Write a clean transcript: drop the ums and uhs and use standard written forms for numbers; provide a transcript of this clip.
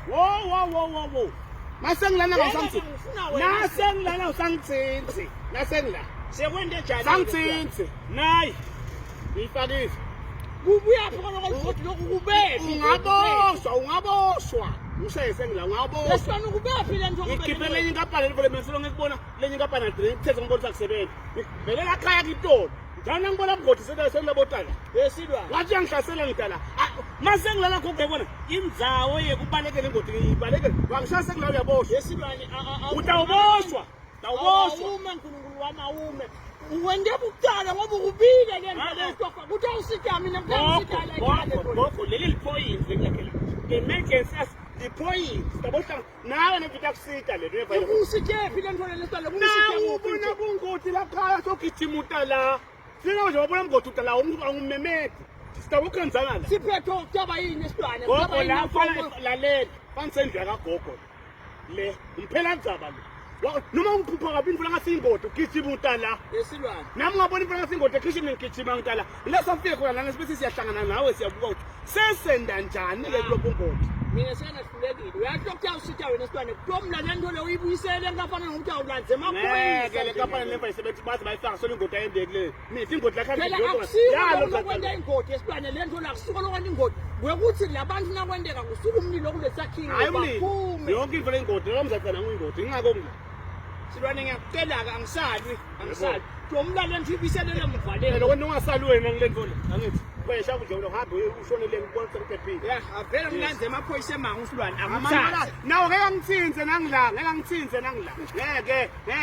Wow. Masengilana ngasamthi. Nasengilana usangitsinzi. Nasengila. Sekwende njani? Sangitsinzi. Nayi. Ngifakile. Kubuya phela ukuthi lokhu kubephi? Ungaboshwa. Ngishayise ngila ungaboshwa. Lesifana kubephi le nto Ngikhiphele enye inkapani le meselo ngikubona lenye inkapani adrink thethe ngibona sakusebenza. Vele la khaya kitolo. Njana ngibona mgodi selabotala. Yesilwa. Wathi angihlasela ngidala. Masengilala khokubona indzawo yekubalekela ingodi ngibalekela. Wangishasa ngila uyaboshwa. Yesilwane Utawuboshwa. Uma uNkulunkulu wami awume. Uwende bucala ngoba ukubile le nto lesofa. Kuthi awusitha mina ngikhanisitha la. Gogo leli point ngiyakela. The emergency the point. Tabosha nawe nevita kusita le river. Ukusithe phela nto lesitala. Nawu ubona kungoti la khaya sogijimuta la. Sina nje wabona mgodi utala ungumemeti. Sitabukhanzana la. Siphetho kutaba yini esilwane? Gogo la fala lalela. Fanisendla kagogo. Le umphela ndzaba lo. Noma ungiphupha kabi imfula ngasingoti ugijimuta la. Yesilwane. Nami ngabona imfula ngasingoti ekhishini ngigijima ngitala. Lesafike khona lana sibese siyahlangana nawe siyabuka ukuthi sesenda njani le lokungoti. Mina senahlulekile. Uyatokutya usitha wena esilwane. Kutomla le nto le uyibuyisele ngafana nokuthi awulanze emaphoyisa. Ngeke le kampani lemfa isebenza bathi bayifaka solo ingoti ayendekile. Mina ingoti la khanda phela akusiko lokwenda ingodi esilwane le nto la kusuka lokwenda ingodi. Kuyokuthi labantu nakwendeka kusuka umlilo kulesakhiwo baphume. Yonke into le ingodi lomzatsana ngingodi ingako mina. Silwane ngiyakucela-ke angisalwi. Tomla le nto ibiselele mvalelo. Phela wena ungasali wena ngile nto le. Angithi kwesha kudla uhambe ushonele ngibona sekuphephile. Yeah, avela mlanze emaphoyisa emangu usilwane angithathe. Nawo ngeke ngitsinze nangila, ngeke ngitsinze nangila. Ngeke